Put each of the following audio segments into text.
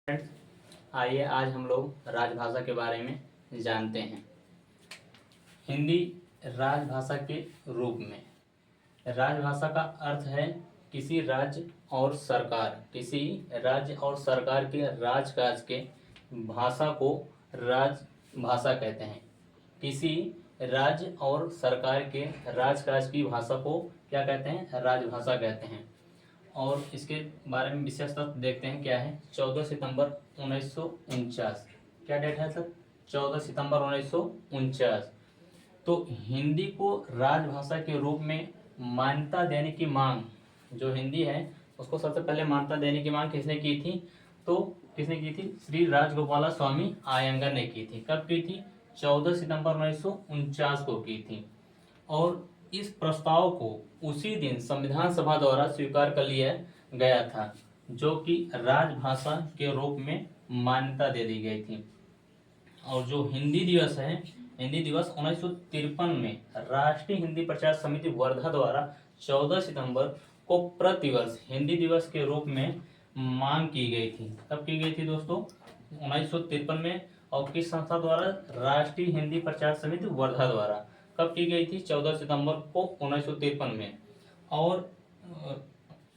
Friends, आइए आज हम लोग राजभाषा के बारे में जानते हैं। हिंदी राजभाषा के रूप में। राजभाषा का अर्थ है किसी राज्य और सरकार के राजकाज के भाषा को राजभाषा कहते हैं। किसी राज्य और सरकार के राजकाज की भाषा को क्या कहते हैं? राजभाषा कहते हैं। और इसके बारे में विशेष तथ्य देखते हैं क्या है। 14 सितंबर 1949, क्या डेट है सर? 14 सितंबर 1949। तो हिंदी को राजभाषा के रूप में मान्यता देने की मांग, जो हिंदी है उसको सबसे पहले मान्यता देने की मांग किसने की थी? तो किसने की थी? श्री राजगोपाल स्वामी अयंगर ने की थी। कब की थी? 14 सितंबर 1949 को की थी। और इस प्रस्ताव को उसी दिन संविधान सभा द्वारा स्वीकार कर लिया गया था, जो कि राजभाषा के रूप में मान्यता दे दी गई थी। और जो हिंदी दिवस है, हिंदी दिवस 1953 में राष्ट्रीय हिंदी प्रचार समिति वर्धा द्वारा 14 सितंबर को प्रतिवर्ष हिंदी दिवस के रूप में मांग की गई थी। कब की गई थी दोस्तों? 1953 में। और किस संस्था द्वारा? राष्ट्रीय हिंदी प्रचार समिति वर्धा द्वारा। कब की गई थी? 14 सितंबर को 1953 में। और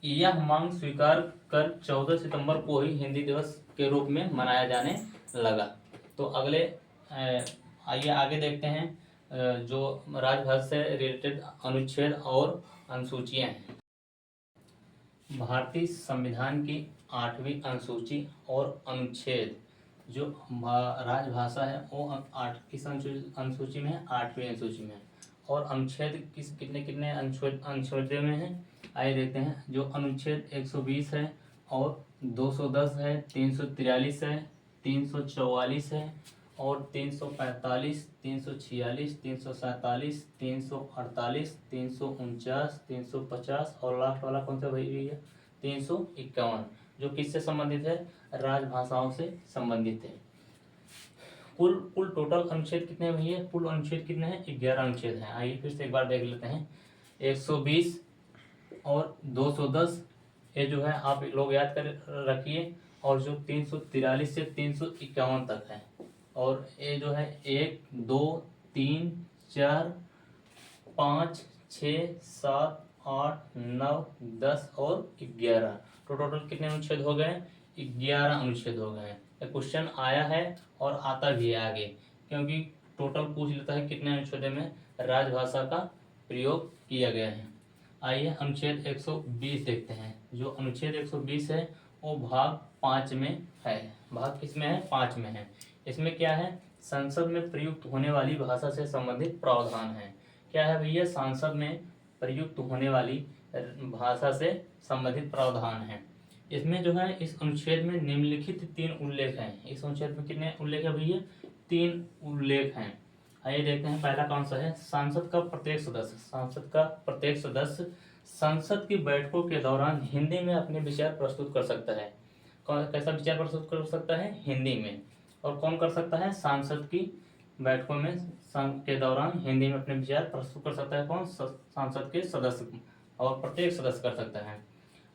यह मांग स्वीकार कर 14 सितंबर को ही हिंदी दिवस के रूप में मनाया जाने लगा। तो अगले आइए आगे देखते हैं जो राजभाषा से रिलेटेड अनुच्छेद और अनुसूचियां हैं। भारतीय संविधान की 8वीं अनुसूची और अनुच्छेद जो राजभाषा है वो किस अनुसूची में है? 8वीं अनुसूची में है। और अनुच्छेद कितने कितने अनुच्छेदों में है? आइए देखते हैं। जो अनुच्छेद 120 है और 210 है, 343 है, 344 है और 345, 346, 347, 348, 349, 350 और लास्ट वाला कौन सा भैया? 351, जो किससे संबंधित है? राजभाषाओं से संबंधित है। कुल टोटल अनुच्छेद कितने हैं भैया? कुल अनुच्छेद कितने हैं? 11 अनुच्छेद हैं। आइए फिर से एक बार देख लेते हैं। 120 और 210 ये जो है आप लोग याद कर रखिए। और जो 343 से 351 तक है। और ये जो है 1, 2, 3, 4, 5, 6, 7, 8, 9, 10 और 11। तो टोटल कितने अनुच्छेद हो गए? 11 अनुच्छेद हो गए। क्वेश्चन आया है और आता भी है आगे, क्योंकि टोटल पूछ लेता है कितने अनुच्छेद में राजभाषा का प्रयोग किया गया है। आइए अनुच्छेद 120 देखते हैं। जो अनुच्छेद 120 है वो भाग 5 में है। भाग किस में है? 5 में है। इसमें क्या है? संसद में प्रयुक्त होने वाली भाषा से संबंधित प्रावधान है। क्या है भैया? संसद में प्रयुक्त होने वाली भाषा से संबंधित प्रावधान है। इसमें जो है इस अनुच्छेद में निम्नलिखित 3 उल्लेख हैं। इस अनुच्छेद में कितने उल्लेख है भैया? 3 उल्लेख हैं। आइए देखते हैं। पहला कौन सा है? सांसद का प्रत्येक सदस्य संसद की बैठकों के दौरान हिंदी में अपने विचार प्रस्तुत कर सकता है। कैसा विचार प्रस्तुत कर सकता है? हिंदी में। और कौन कर सकता है? सांसद की बैठकों में के दौरान हिंदी में अपने विचार प्रस्तुत कर सकता है। कौन? सांसद के सदस्य। और प्रत्येक सदस्य कर सकता है।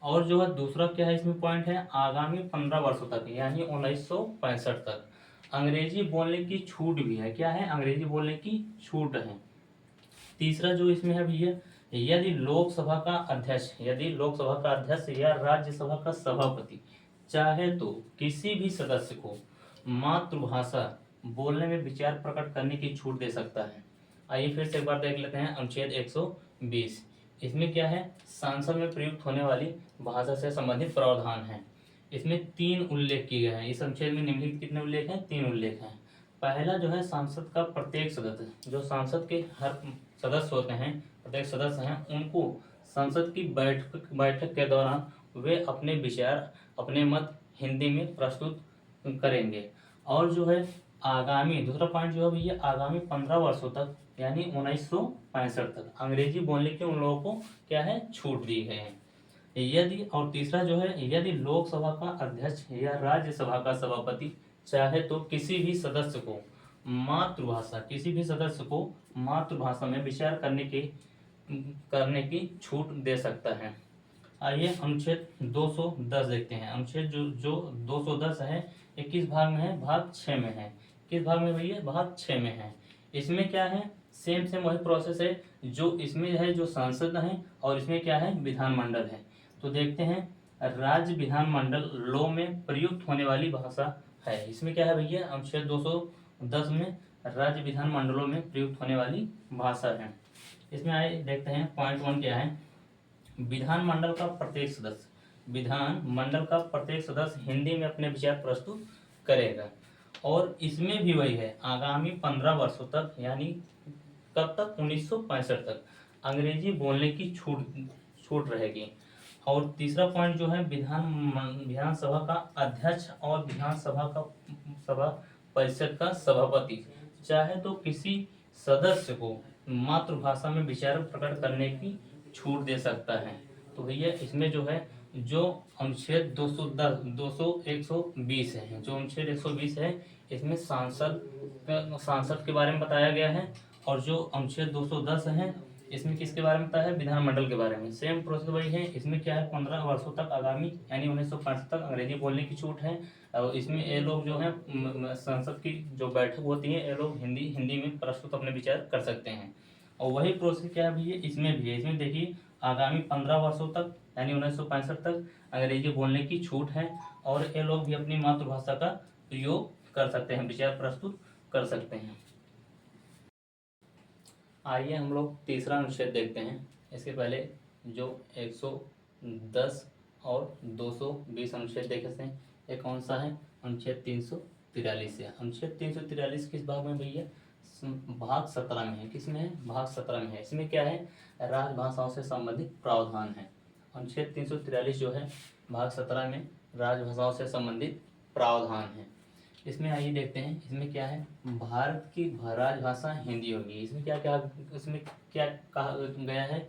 और जो है दूसरा क्या है इसमें पॉइंट है? आगामी 15 वर्षों तक यानी 1965 तक अंग्रेजी बोलने की छूट भी है। क्या है? अंग्रेजी बोलने की छूट है। तीसरा जो इसमें है भैया, यदि लोकसभा का अध्यक्ष या राज्यसभा का सभापति चाहे तो किसी भी सदस्य को मातृभाषा बोलने में विचार प्रकट करने की छूट दे सकता है। आइए फिर से एक बार देख लेते हैं अनुच्छेद 120। इसमें क्या है? संसद में प्रयुक्त होने वाली भाषा से संबंधित प्रावधान है। इसमें 3 उल्लेख किए गए हैं। इस अनुच्छेद में निम्नलिखित कितने उल्लेख हैं? 3 उल्लेख हैं। पहला जो है संसद का प्रत्येक सदस्य, जो संसद के हर सदस्य होते हैं, प्रत्येक सदस्य हैं, उनको संसद की बैठक के दौरान वे अपने विचार, अपने मत हिंदी में प्रस्तुत करेंगे। और जो है आगामी दूसरा पॉइंट जो है भैया, आगामी 15 वर्षों तक यानी 1965 तक अंग्रेजी बोलने के उन लोगों को क्या है? छूट दी गई है। यदि और तीसरा जो है, यदि लोकसभा का अध्यक्ष या राज्यसभा का सभापति चाहे तो किसी भी सदस्य को मातृभाषा में विचार करने की छूट दे सकता है। आइए अनुच्छेद 210 देखते हैं। अनुच्छेद जो 210 है ये किस भाग में है? भाग 6 में है। किस भाग में भैया? भाग 6 में है। इसमें क्या है? सेम सेम वही प्रोसेस है जो इसमें है, जो संसद है, और इसमें क्या है? विधानमंडल है। तो देखते हैं, राज्य विधानमंडल लॉ में प्रयुक्त होने वाली भाषा है। इसमें क्या है भैया? अनुच्छेद 210 में राज्य विधानमंडलों में प्रयुक्त होने वाली भाषा है। इसमें आए देखते हैं, पॉइंट 1 क्या है? विधानमंडल का प्रत्येक सदस्य, विधानमंडल का प्रत्येक सदस्य हिंदी में अपने विचार प्रस्तुत करेगा। और इसमें भी वही है, आगामी 15 वर्षों तक, यानी कब तक? 1965 तक अंग्रेजी बोलने की छूट रहेगी। और तीसरा पॉइंट जो है, विधानसभा का अध्यक्ष और सभा परिषद का सभापति चाहे तो किसी सदस्य को मातृभाषा में विचार प्रकट करने की छूट दे सकता है। तो भैया इसमें जो है, जो अनुच्छेद 120 है, जो अनुच्छेद 120 है, इसमें सांसद के बारे में बताया गया है। और जो अनुच्छेद 210 है, इसमें किसके बारे में बताया है? विधानमंडल के बारे में। सेम प्रोसेस वही है। इसमें क्या है? 15 वर्षों तक आगामी, यानी 1965 तक अंग्रेजी बोलने की छूट है। और इसमें ये लोग जो है, संसद की जो बैठक होती है, ये लोग हिंदी में प्रस्तुत अपने विचार कर सकते हैं। और वही प्रोसेस क्या है भैया? इसमें भी है। इसमें देखिए, आगामी 15 वर्षों तक, यानी 1965 तक अंग्रेजी बोलने की छूट है। और ये लोग भी अपनी मातृभाषा का प्रयोग कर सकते हैं, विचार प्रस्तुत कर सकते हैं। आइए हम लोग तीसरा अनुच्छेद देखते हैं। इसके पहले जो 110 और 220 अनुच्छेद देखे थे, ये कौन सा है? अनुच्छेद 343 है। अनुच्छेद 343 किस भाग में भैया? भाग 17 में है। किस में है? भाग 17 में है। इसमें क्या है? राजभाषाओं से संबंधित प्रावधान है। अनुच्छेद 343 जो है, भाग 17 में राजभाषाओं से संबंधित प्रावधान है। इसमें आइए देखते हैं, इसमें क्या है? भारत की राजभाषा हिंदी होगी। इसमें क्या कहा गया है?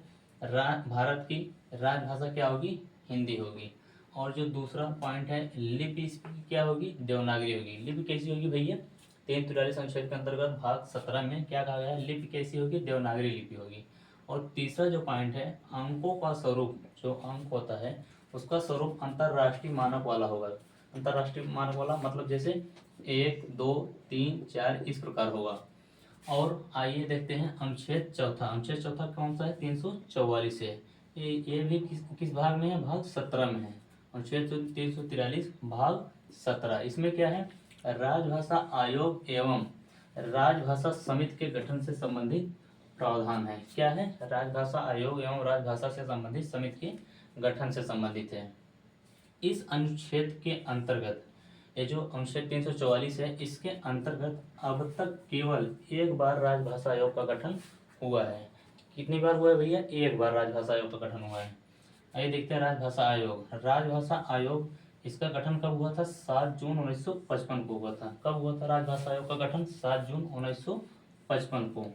भारत की राजभाषा क्या होगी? हिंदी होगी। और जो दूसरा पॉइंट है, लिपि इसकी क्या होगी? देवनागरी होगी। लिपि कैसी होगी भैया? 343 अनुच्छेद के अंतर्गत भाग 17 में क्या कहा गया है? लिपि कैसी होगी? देवनागरी लिपि होगी। और तीसरा जो पॉइंट है, अंकों का स्वरूप, जो अंक होता है उसका स्वरूप अंतरराष्ट्रीय मानक वाला होगा। अंतरराष्ट्रीय मानक वाला मतलब जैसे 1, 2, 3, 4 इस प्रकार होगा। और आइए देखते हैं अनुच्छेद चौथा। अनुच्छेद चौथा कौन सा है? 344 है। ये भी किस भाग में है? भाग 17 में है। अनुच्छेद 343 भाग 17। इसमें क्या है? राजभाषा आयोग एवं राजभाषा समिति के गठन से संबंधित प्रावधान है। क्या है? राजभाषा आयोग एवं राजभाषा से संबंधित समिति के गठन से संबंधित है। इस अनुच्छेद के अंतर्गत, ये जो अनुच्छेद 344 है, इसके अंतर्गत अब तक केवल एक बार राजभाषा आयोग का गठन हुआ है। कितनी बार हुआ है भैया? एक बार राजभाषा आयोग का गठन हुआ है। आइए देखते हैं राजभाषा आयोग। राजभाषा आयोग, इसका गठन कब हुआ था? 7 जून 1955 को हुआ था। कब हुआ था राजभाषा आयोग का गठन? 7 जून 1955 को।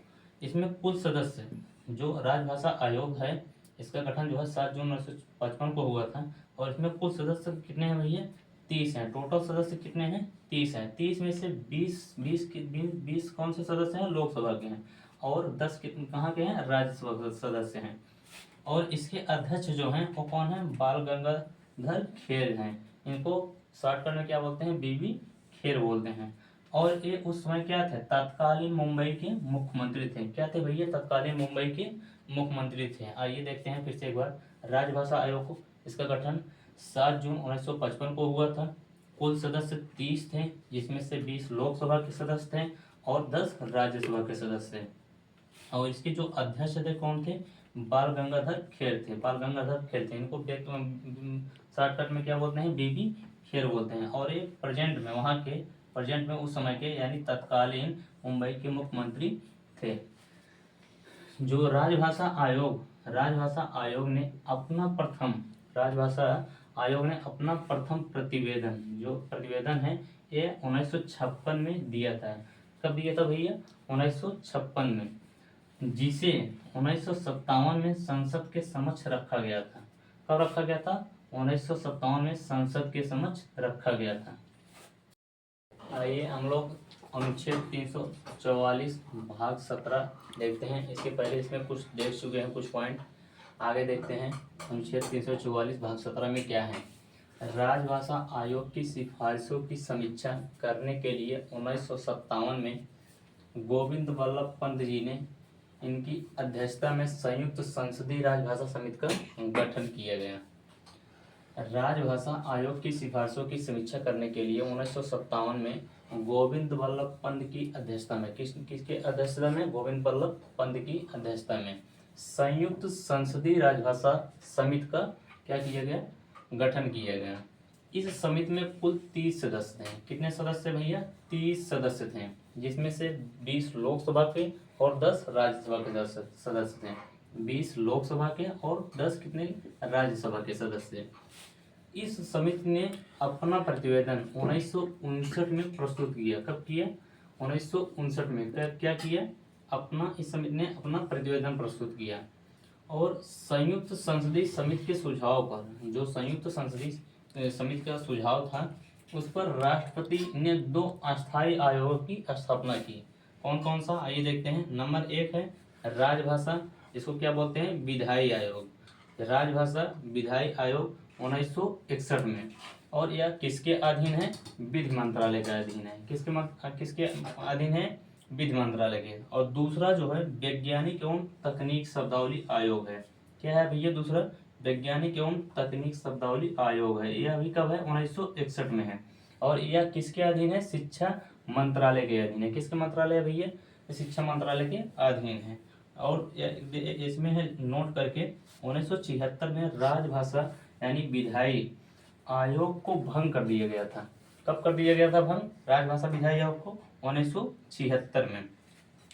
इसमें कुल सदस्य, जो राजभाषा आयोग है, इसका गठन जो है 7 जून 1955 को हुआ था। और इसमें कुल सदस्य कितने हैं भैया? 30 हैं। टोटल सदस्य कितने हैं? 30 हैं। 30 में से 20 कौन से सदस्य हैं? लोकसभा के हैं। और 10 कहाँ के हैं? राज्यसभा सदस्य हैं। और इसके अध्यक्ष जो हैं वो कौन है? बाल गंगाधर खेर हैं। इनको शॉर्टकट में क्या बोलते हैं? बीबी खेर बोलते हैं। और ये उस समय क्या थे? तत्कालीन मुंबई के मुख्यमंत्री थे। क्या थे भैया? तत्कालीन मुंबई के मुख्यमंत्री थे। आइए देखते हैं फिर से एक बार राजभाषा आयोग को। इसका गठन 7 जून 1955 को हुआ था। कुल सदस्य 30 थे, जिसमें से 20 लोकसभा के सदस्य थे और 10 राज्यसभा के सदस्य थे। और इसके जो अध्यक्ष थे कौन थे? बाल गंगाधर खेर थे। बाल गंगाधर खेर थे। इनको शॉर्टकट में क्या बोलते हैं? बीबी खेर बोलते हैं। और ये प्रेजेंट में उस समय के, यानी तत्कालीन मुंबई के मुख्यमंत्री थे। जो राजभाषा आयोग ने अपना प्रथम प्रतिवेदन है, ये 1956 में दिया था। कब दिया था भैया? 1956 में, जिसे 1957 में संसद के समक्ष रखा गया था। कब रखा गया था? 1957 में संसद के समक्ष रखा गया था। आइए हम लोग अनुच्छेद 344 भाग 17 देखते हैं। इसके पहले इसमें कुछ देख चुके हैं, कुछ पॉइंट। आगे देखते हैं अनुच्छेद 344 भाग 17 में क्या है। राजभाषा आयोग की सिफारिशों की समीक्षा करने के लिए 1957 में गोविंद वल्लभ पंत जी ने इनकी अध्यक्षता में संयुक्त संसदीय राजभाषा समिति का गठन किया गया। राजभाषा आयोग की सिफारिशों की समीक्षा करने के लिए 1957 में गोविंद वल्लभ पंत की अध्यक्षता में किसके अध्यक्षता में गोविंद वल्लभ पंत की अध्यक्षता में संयुक्त संसदीय राजभाषा समिति का क्या किया गया, गठन किया गया। इस समिति में कुल 30 सदस्य थे। कितने सदस्य भैया? 30 सदस्य थे, जिसमें से 20 लोकसभा के और 10 राज्यसभा के सदस्य थे। 20 लोकसभा के और 10 कितने राज्यसभा के सदस्य। इस समिति ने अपना प्रतिवेदन 1959 में प्रस्तुत किया। कब किया? 1959 में। क्या किया? इस समिति ने अपना प्रतिवेदन प्रस्तुत किया और संयुक्त संसदीय समिति के सुझाव पर, जो संयुक्त संसदीय समिति का सुझाव था, उस पर राष्ट्रपति ने 2 अस्थायी आयोगों की स्थापना की। कौन कौन सा, आइए देखते हैं। नंबर 1 है राजभाषा, जिसको क्या बोलते हैं? विधायी आयोग। राजभाषा विधायी आयोग 1961 में, और यह किसके अधीन है? विधि मंत्रालय के अधीन है। किसके अधीन है? विधि मंत्रालय के। और दूसरा जो है वैज्ञानिक एवं तकनीक शब्दावली आयोग है। क्या है भैया? दूसरा वैज्ञानिक एवं तकनीक शब्दावली आयोग है। यह अभी कब है? 1961 में है। और यह किसके अधीन है? शिक्षा मंत्रालय के अधीन है। किसके मंत्रालय है भैया? शिक्षा मंत्रालय के अधीन है। और इसमें है नोट करके 1976 में राजभाषा यानी विधायी आयोग को भंग कर दिया गया था। कब कर दिया गया था भंग? राजभाषा विधायी आयोग को 1976 में।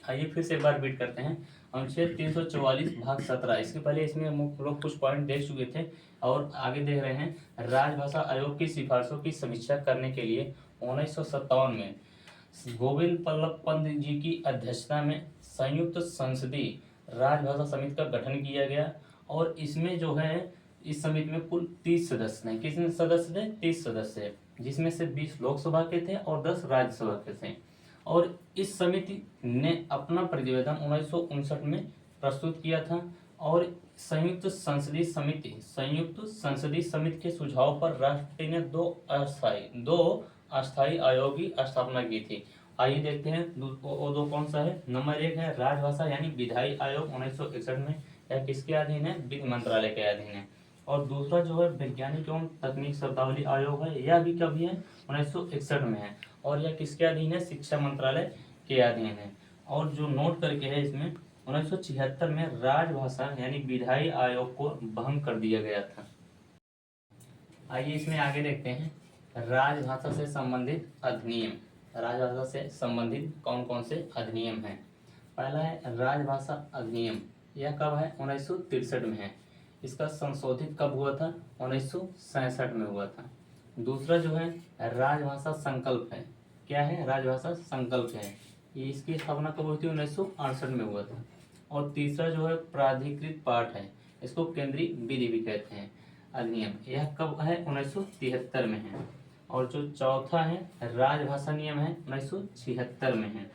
आइए फिर से एक बार रिपीट करते हैं। अनुच्छेद 344 भाग 17। इसके पहले इसमें हम लोग कुछ पॉइंट देख चुके थे और आगे देख रहे हैं। राजभाषा आयोग की सिफारिशों की समीक्षा करने के लिए 1957 में गोविंद वल्लभ पंत जी की अध्यक्षता में संयुक्त संसदीय राजभाषा समिति का गठन किया गया। और इसमें जो है, इस समिति में कुल 30 सदस्य हैं। कितने सदस्य थे? 30 सदस्य, जिसमें से 20 लोकसभा के थे और 10 राज्यसभा के थे। और इस समिति ने अपना प्रतिवेदन 1959 में प्रस्तुत किया था और संयुक्त संसदीय समिति के सुझाव पर राष्ट्रपति ने 2 अस्थायी आयोग की स्थापना की थी। आइए देखते हैं वो 2 कौन सा है। नंबर 1 है राजभाषा यानी विधायी आयोग 1961 में, यह किसके अधीन है? विधि मंत्रालय के अधीन है। और दूसरा जो है वैज्ञानिक एवं तकनीक शब्दावली आयोग है, यह भी कभी है? 1961 में है। और यह किसके अधीन है? शिक्षा मंत्रालय के अधीन है। और जो नोट करके है इसमें 1976 में राजभाषा यानी विधायी आयोग को भंग कर दिया गया था। आइए इसमें आगे देखते हैं राजभाषा से संबंधित अधिनियम। राजभाषा से संबंधित कौन कौन से अधिनियम हैं? पहला है राजभाषा अधिनियम। यह कब है? 1963 में है। इसका संशोधित कब हुआ था? 1967 में हुआ था। दूसरा जो है राजभाषा संकल्प है। क्या है? राजभाषा संकल्प है। ये इसकी स्थापना कब हुई थी? 1968 में हुआ था। और तीसरा जो है प्राधिकृत पाठ है, इसको केंद्रीय विधि भी कहते हैं अधिनियम। यह कब है? 1973 में है। और जो चौथा है राजभाषा नियम है, 1976 में है।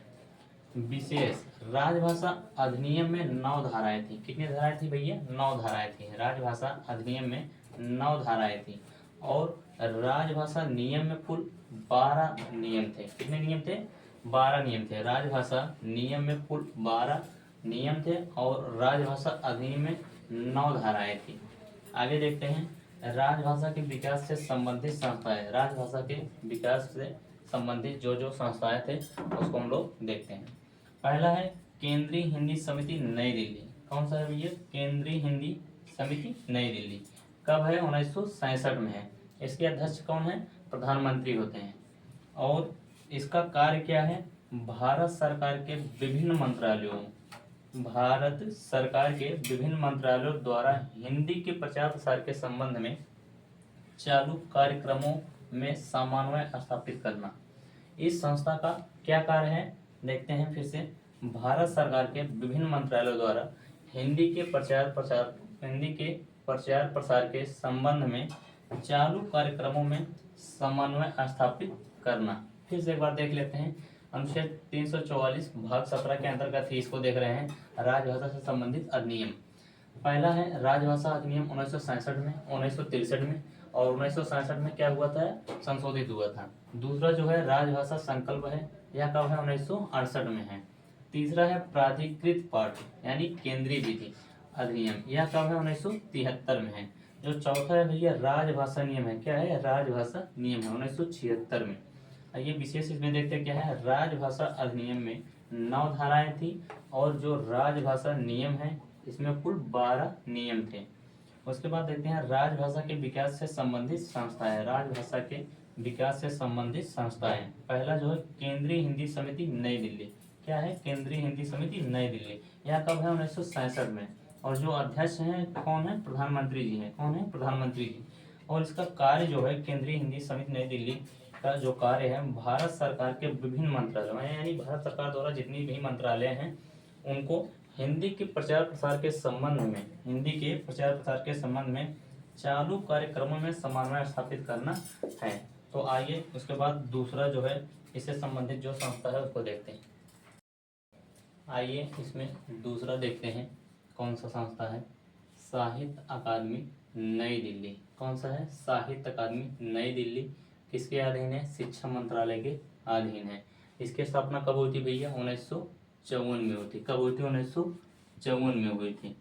विशेष राजभाषा अधिनियम में 9 धाराएं थी। कितनी धाराएं थी भैया? 9 धाराएं थी। राजभाषा अधिनियम में 9 धाराएं थी। और राजभाषा नियम में कुल 12 नियम थे। कितने नियम थे? 12 नियम थे। राजभाषा नियम में कुल 12 नियम थे और राजभाषा अधिनियम में 9 धाराएं थी। आगे देखते हैं राजभाषा के विकास से संबंधित संस्थाएं। राजभाषा के विकास से संबंधित जो जो संस्थाएं थे उसको हम लोग देखते हैं। पहला है केंद्रीय हिंदी समिति नई दिल्ली। कौन सा है भैया? केंद्रीय हिंदी समिति नई दिल्ली। कब है? 1967 में है। इसके अध्यक्ष कौन है? प्रधानमंत्री होते हैं। और इसका कार्य क्या है? भारत सरकार के विभिन्न मंत्रालयों द्वारा हिंदी के प्रचार प्रसार के संबंध में चालू कार्यक्रमों में समन्वय स्थापित करना। इस संस्था का क्या कार्य है? देखते हैं फिर से। भारत सरकार के विभिन्न मंत्रालयों द्वारा हिंदी के प्रचार प्रसार के संबंध में चालू कार्यक्रमों में समन्वय स्थापित करना। फिर से एक बार देख लेते हैं। अनुच्छेद 344 भाग 17 के अंतर्गत ही इसको देख रहे हैं। राजभाषा से संबंधित अधिनियम। पहला है राजभाषा अधिनियम 1967 में, 1963 में, और 1967 में क्या हुआ था, संशोधित हुआ था। दूसरा जो है राजभाषा संकल्प है, यह कब है, 1968 में है। तीसरा है प्राधिकृत पाठ यानी केंद्रीय विधि अधिनियम, यह कब है, 1973 में है। जो चौथा है भैया राजभाषा नियम है, क्या है, राजभाषा नियम है, 1976 में। ये विशेष इसमें देखते हैं क्या है, राजभाषा अधिनियम में 9 धाराएं थी और जो राजभाषा नियम है इसमें कुल 12 नियम थे। उसके बाद देखते हैं राजभाषा के विकास से संबंधित संस्थाएं, राजभाषा के विकास से संबंधित संस्थाएं। पहला जो है केंद्रीय हिंदी समिति नई दिल्ली, क्या है, केंद्रीय हिंदी समिति नई दिल्ली, यह कब है, 1967 में। और जो अध्यक्ष हैं कौन है, प्रधानमंत्री जी हैं, कौन है, प्रधानमंत्री जी। और इसका कार्य जो है केंद्रीय हिंदी समिति नई दिल्ली का जो कार्य है भारत सरकार के विभिन्न मंत्रालयों यानी भारत सरकार द्वारा जितनी भी मंत्रालय हैं उनको हिंदी के प्रचार प्रसार के संबंध में, हिंदी के प्रचार प्रसार के संबंध में चालू कार्यक्रमों में समन्वय स्थापित करना है। तो आइए उसके बाद दूसरा जो है इससे संबंधित जो संस्था है उसको देखते हैं। आइए इसमें दूसरा देखते हैं कौन सा संस्था है, साहित्य अकादमी नई दिल्ली। कौन सा है, साहित्य अकादमी नई दिल्ली किसके अधीन है, शिक्षा मंत्रालय के अधीन है। इसकी स्थापना कब हुई थी भैया, 1954 में हुई थी। कब हुई थी, 1954 में हुई थी।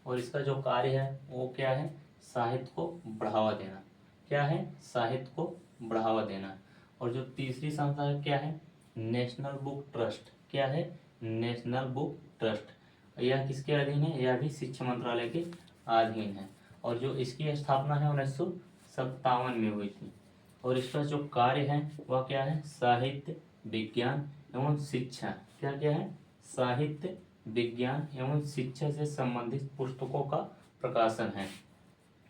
और इसका जो कार्य है वो क्या है, साहित्य को बढ़ावा देना, क्या है, साहित्य को बढ़ावा देना। और जो तीसरी संस्था है क्या है, नेशनल बुक ट्रस्ट, क्या है, नेशनल बुक ट्रस्ट, यह किसके अधीन है, यह भी शिक्षा मंत्रालय के अधीन है। और जो इसकी स्थापना है 1957 में हुई थी। और इसका जो कार्य है वह क्या है, साहित्य विज्ञान एवं शिक्षा, क्या क्या है, साहित्य विज्ञान एवं शिक्षा से संबंधित पुस्तकों का प्रकाशन है।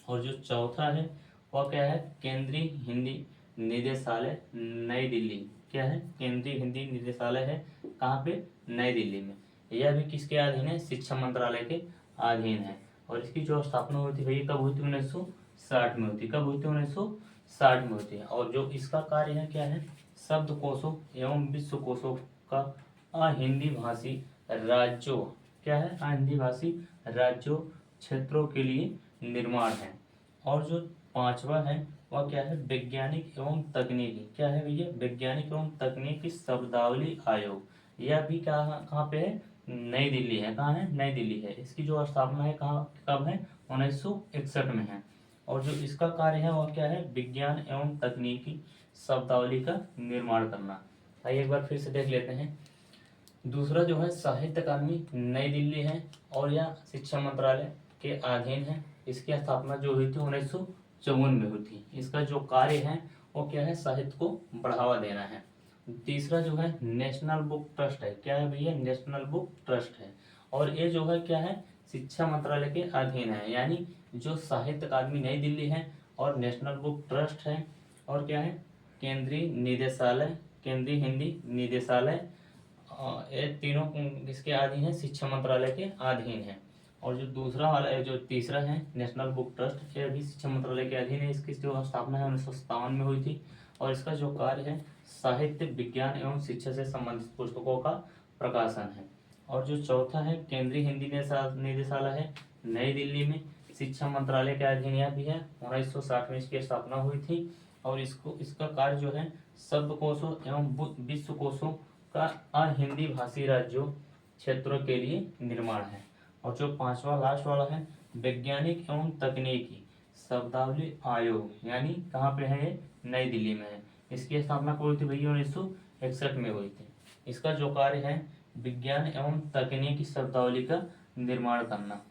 और जो चौथा है वह क्या है, केंद्रीय हिंदी निदेशालय नई दिल्ली, क्या है, केंद्रीय हिंदी निदेशालय है कहाँ पे, नई दिल्ली में। यह भी किसके अधीन है, शिक्षा मंत्रालय के अधीन है। और इसकी जो स्थापना हुई थी भैया कब हुई थी, 1960 में हुई थी। कब हुई थी, 1960 में हुई थी। और जो इसका कार्य है क्या है, शब्दकोशों एवं विश्वकोशों का अहिंदी भाषी राज्यों, क्या है, अहिंदी भाषी राज्यों क्षेत्रों के लिए निर्माण है। और जो पांचवा है वह क्या है, वैज्ञानिक एवं तकनीकी, क्या है भैया, वैज्ञानिक एवं तकनीकी शब्दावली आयोग, यह भी कहाँ पे है, नई दिल्ली है। कहाँ है, नई दिल्ली है। इसकी जो स्थापना है कहाँ, कब है, 1961 में है। और जो इसका कार्य है वह क्या है, विज्ञान एवं तकनीकी शब्दावली का निर्माण करना। आइए एक बार फिर से देख लेते हैं। दूसरा जो है साहित्य अकादमी नई दिल्ली है और यह शिक्षा मंत्रालय के अधीन है। इसकी स्थापना जो हुई थी 1954 में हुई थी। इसका जो कार्य है वो क्या है, साहित्य को बढ़ावा देना है। तीसरा जो है नेशनल बुक ट्रस्ट है, क्या है भैया, नेशनल बुक ट्रस्ट है। और ये जो है क्या है, शिक्षा मंत्रालय के अधीन है। यानी जो साहित्य अकादमी नई दिल्ली है और नेशनल बुक ट्रस्ट है और क्या है, केंद्रीय निदेशालय, केंद्रीय हिंदी निदेशालय, ये तीनों किसके अधीन है, शिक्षा मंत्रालय के अधीन है। और जो दूसरा वाला जो तीसरा है नेशनल बुक ट्रस्ट, ये भी शिक्षा मंत्रालय के अधीन है। इसकी जो स्थापना है 1957 में हुई थी। और इसका जो कार्य है साहित्य विज्ञान एवं शिक्षा से संबंधित पुस्तकों का प्रकाशन है। और जो चौथा है केंद्रीय हिंदी निदेशालय है नई दिल्ली में, शिक्षा मंत्रालय के अधीन यह भी है। 1960 में इसकी स्थापना हुई थी। और इसका कार्य जो है शब्दकोशों एवं विश्वकोशों का अहिंदी भाषी राज्यों क्षेत्रों के लिए निर्माण है। और जो पांचवा लास्ट वाला है वैज्ञानिक एवं तकनीकी शब्दावली आयोग, यानी कहाँ पे है ये, नई दिल्ली में है। इसकी स्थापना कब हुई थी भैया, 1961 में हुई थी। इसका जो कार्य है विज्ञान एवं तकनीकी शब्दावली का निर्माण करना।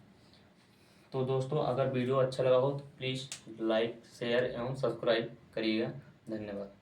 तो दोस्तों अगर वीडियो अच्छा लगा हो तो प्लीज़ लाइक शेयर एवं सब्सक्राइब करिएगा। धन्यवाद।